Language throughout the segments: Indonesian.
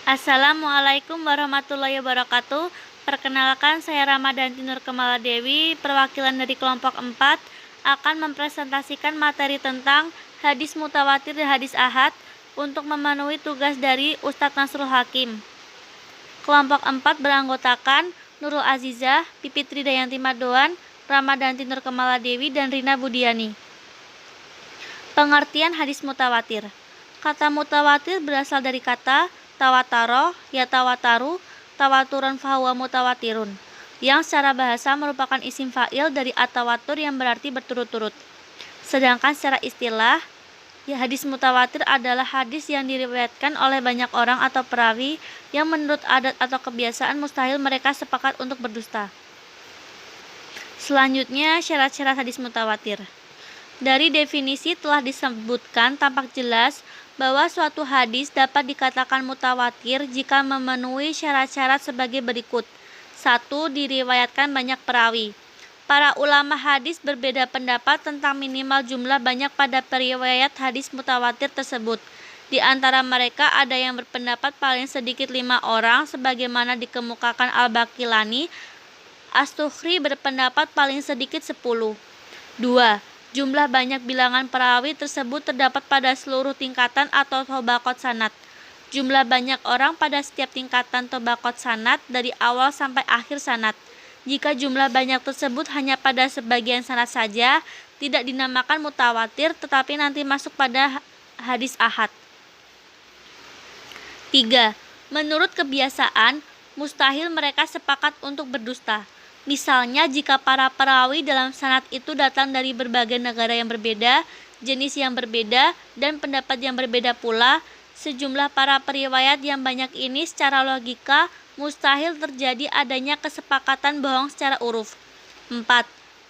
Assalamualaikum warahmatullahi wabarakatuh. Perkenalkan, saya Ramadanti Nur Kemaladewi, perwakilan dari kelompok 4 akan mempresentasikan materi tentang hadis mutawatir dan hadis ahad untuk memenuhi tugas dari Ustadz Nasrul Hakim. Kelompok 4 beranggotakan Nurul Azizah, Pipitri Dayanti Madoan, Ramadanti Nur Kemaladewi, dan Rina Budiani. Pengertian hadis mutawatir. Kata mutawatir berasal dari kata tawataro, ya tawataru, tawaturan fahuwa mutawatirun, yang secara bahasa merupakan isim fa'il dari at-tawatur yang berarti berturut-turut. Sedangkan secara istilah, hadis mutawatir adalah hadis yang diriwayatkan oleh banyak orang atau perawi yang menurut adat atau kebiasaan mustahil mereka sepakat untuk berdusta. Selanjutnya, syarat-syarat hadis mutawatir. Dari definisi telah disebutkan tampak jelas bahwa suatu hadis dapat dikatakan mutawatir jika memenuhi syarat-syarat sebagai berikut. 1. Diriwayatkan banyak perawi. Para ulama hadis berbeda pendapat tentang minimal jumlah banyak pada periwayat hadis mutawatir tersebut. Di antara mereka ada yang berpendapat paling sedikit 5 orang sebagaimana dikemukakan Al-Baqilani. As-Tukhri berpendapat paling sedikit 10. 2. Jumlah banyak bilangan perawi tersebut terdapat pada seluruh tingkatan atau tobaqot sanad. Jumlah banyak orang pada setiap tingkatan tobaqot sanad dari awal sampai akhir sanad. Jika jumlah banyak tersebut hanya pada sebagian sanad saja, tidak dinamakan mutawatir tetapi nanti masuk pada hadis ahad. 3. Menurut kebiasaan, mustahil mereka sepakat untuk berdusta. Misalnya jika para perawi dalam sanad itu datang dari berbagai negara yang berbeda, jenis yang berbeda, dan pendapat yang berbeda pula, sejumlah para periwayat yang banyak ini secara logika mustahil terjadi adanya kesepakatan bohong secara uruf. 4.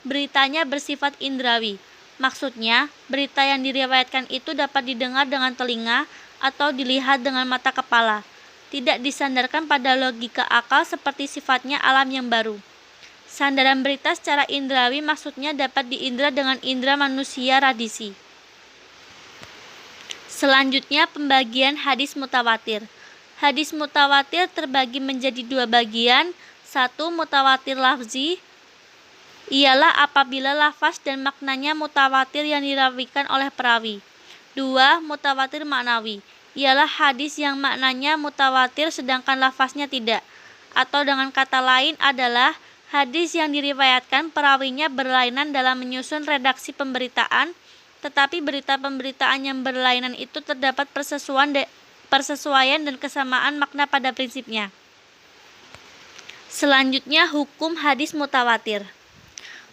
Beritanya bersifat indrawi. Maksudnya, berita yang diriwayatkan itu dapat didengar dengan telinga atau dilihat dengan mata kepala. Tidak disandarkan pada logika akal seperti sifatnya alam yang baru. Sandaran berita secara indrawi maksudnya dapat diindra dengan indra manusia radisi. Selanjutnya, pembagian hadis mutawatir. Hadis mutawatir terbagi menjadi 2 bagian. 1. Mutawatir lafzi, ialah apabila lafaz dan maknanya mutawatir yang dirawikan oleh perawi. 2. Mutawatir maknawi, ialah hadis yang maknanya mutawatir sedangkan lafaznya tidak. Atau dengan kata lain adalah hadis yang diriwayatkan perawinya berlainan dalam menyusun redaksi pemberitaan, tetapi berita pemberitaan yang berlainan itu terdapat persesuaian dan kesamaan makna pada prinsipnya. Selanjutnya, hukum hadis mutawatir.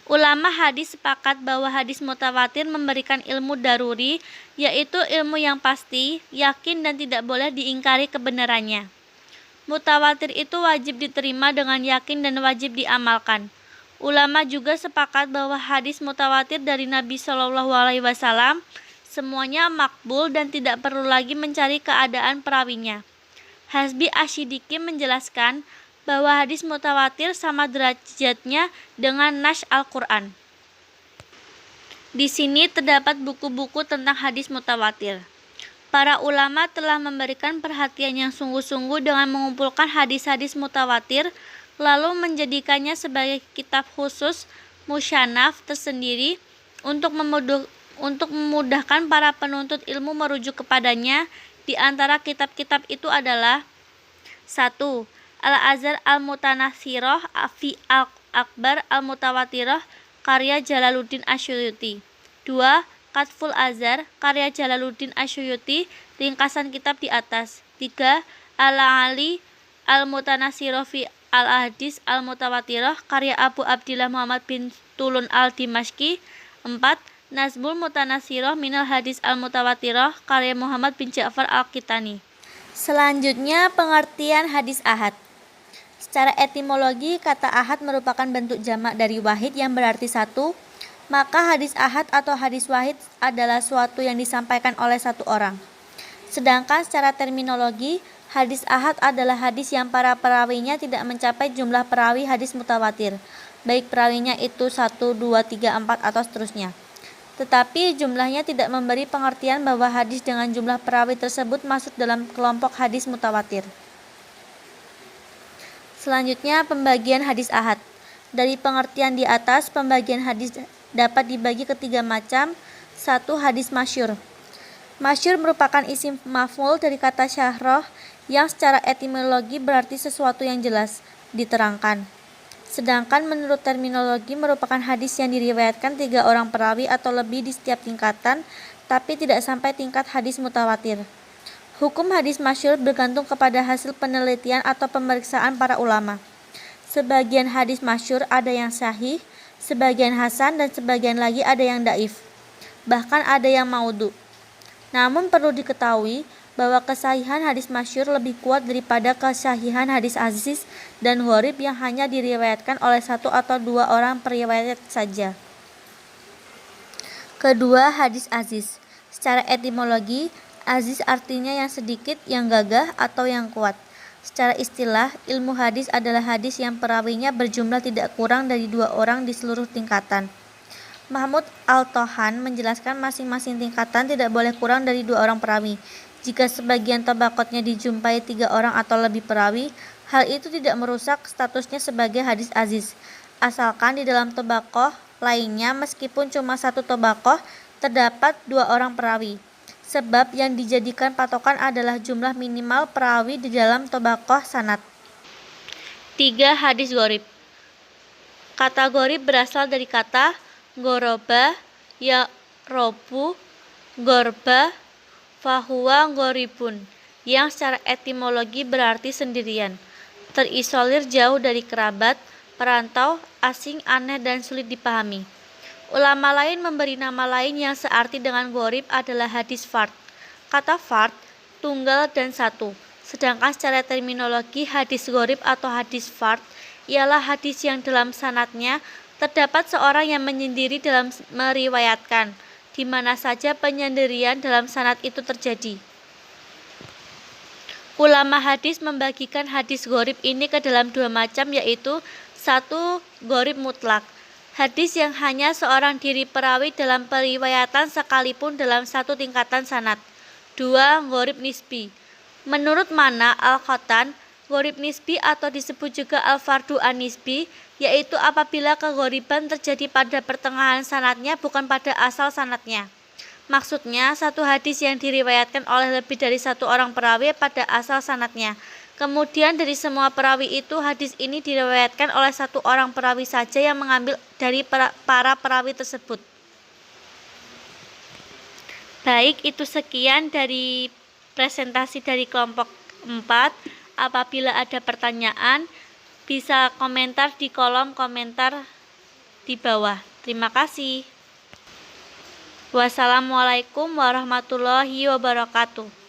Ulama hadis sepakat bahwa hadis mutawatir memberikan ilmu daruri, yaitu ilmu yang pasti, yakin dan tidak boleh diingkari kebenarannya. Mutawatir itu wajib diterima dengan yakin dan wajib diamalkan. Ulama juga sepakat bahwa hadis mutawatir dari Nabi Shallallahu Alaihi Wasallam semuanya makbul dan tidak perlu lagi mencari keadaan perawinya. Hasbi Asyidiki menjelaskan bahwa hadis mutawatir sama derajatnya dengan nas Al-Quran. Di sini terdapat buku-buku tentang hadis mutawatir. Para ulama telah memberikan perhatian yang sungguh-sungguh dengan mengumpulkan hadis-hadis mutawatir, lalu menjadikannya sebagai kitab khusus musyanaf tersendiri untuk memudahkan para penuntut ilmu merujuk kepadanya. Di antara kitab-kitab itu adalah 1. Al-Azhar Al-Mutanatsirah fi Al-Akbar Al-Mutawatirah karya Jalaluddin Asyuyuti. 2. Katful Azhar karya Jalaluddin Asyuyuti, ringkasan kitab di atas. 3. Al-Ali Al-Mutanatsirah fi Al-Hadis Al-Mutawatirah karya Abu Abdillah Muhammad bin Tulun Al-Dimashqi. 4. Nazmul Mutanatsirah minal Hadis Al-Mutawatirah karya Muhammad bin Ja'far Al-Kitani. Selanjutnya, pengertian hadis ahad. Secara etimologi, kata ahad merupakan bentuk jamak dari wahid yang berarti satu. Maka hadis ahad atau hadis wahid adalah suatu yang disampaikan oleh satu orang. Sedangkan secara terminologi, hadis ahad adalah hadis yang para perawinya tidak mencapai jumlah perawi hadis mutawatir, baik perawinya itu 1, 2, 3, 4 atau seterusnya. Tetapi jumlahnya tidak memberi pengertian bahwa hadis dengan jumlah perawi tersebut masuk dalam kelompok hadis mutawatir. Selanjutnya, pembagian hadis ahad. Dari pengertian di atas, pembagian hadis dapat dibagi ke 3 macam. 1. Hadis masyhur. Masyhur merupakan isim maf'ul dari kata syahroh yang secara etimologi berarti sesuatu yang jelas, diterangkan. Sedangkan menurut terminologi merupakan hadis yang diriwayatkan 3 orang perawi atau lebih di setiap tingkatan, tapi tidak sampai tingkat hadis mutawatir. Hukum hadis masyhur bergantung kepada hasil penelitian atau pemeriksaan para ulama. Sebagian hadis masyhur ada yang sahih, sebagian hasan, dan sebagian lagi ada yang daif. Bahkan ada yang maudhu. Namun perlu diketahui bahwa kesahihan hadis masyhur lebih kuat daripada kesahihan hadis aziz dan gharib yang hanya diriwayatkan oleh 1 atau 2 orang periwayat saja. Kedua, hadis aziz. Secara etimologi, aziz artinya yang sedikit, yang gagah, atau yang kuat. Secara istilah, ilmu hadis adalah hadis yang perawinya berjumlah tidak kurang dari 2 orang di seluruh tingkatan. Mahmud Al-Tohan menjelaskan masing-masing tingkatan tidak boleh kurang dari 2 orang perawi. Jika sebagian tabaqatnya dijumpai 3 orang atau lebih perawi, hal itu tidak merusak statusnya sebagai hadis aziz, asalkan di dalam tabaqah lainnya meskipun cuma 1 tabaqah terdapat 2 orang perawi. Sebab yang dijadikan patokan adalah jumlah minimal perawi di dalam tabaqah sanad. 3. Hadis gharib. Kata gharib berasal dari kata goroba, ya robu, gorba, fahuwa gharibun, yang secara etimologi berarti sendirian, terisolir jauh dari kerabat, perantau, asing, aneh, dan sulit dipahami. Ulama lain memberi nama lain yang searti dengan gharib adalah hadis fard. Kata fard, tunggal dan satu. Sedangkan secara terminologi hadis gharib atau hadis fard ialah hadis yang dalam sanadnya terdapat seorang yang menyendiri dalam meriwayatkan, di mana saja penyendirian dalam sanad itu terjadi. Ulama hadis membagikan hadis gharib ini ke dalam 2 macam, yaitu 1. Gharib mutlak, hadis yang hanya seorang diri perawi dalam periwayatan sekalipun dalam 1 tingkatan sanad. 2. Gharib nisbi. Menurut Mana Al-Khatan, gharib nisbi atau disebut juga al-fardu an-nisbi, yaitu apabila keghariban terjadi pada pertengahan sanadnya bukan pada asal sanadnya. Maksudnya, 1 hadis yang diriwayatkan oleh lebih dari 1 orang perawi pada asal sanadnya. Kemudian dari semua perawi itu, hadis ini diriwayatkan oleh 1 orang perawi saja yang mengambil dari para perawi tersebut. Baik, itu sekian dari presentasi dari kelompok 4. Apabila ada pertanyaan, bisa komentar di kolom komentar di bawah. Terima kasih. Wassalamualaikum warahmatullahi wabarakatuh.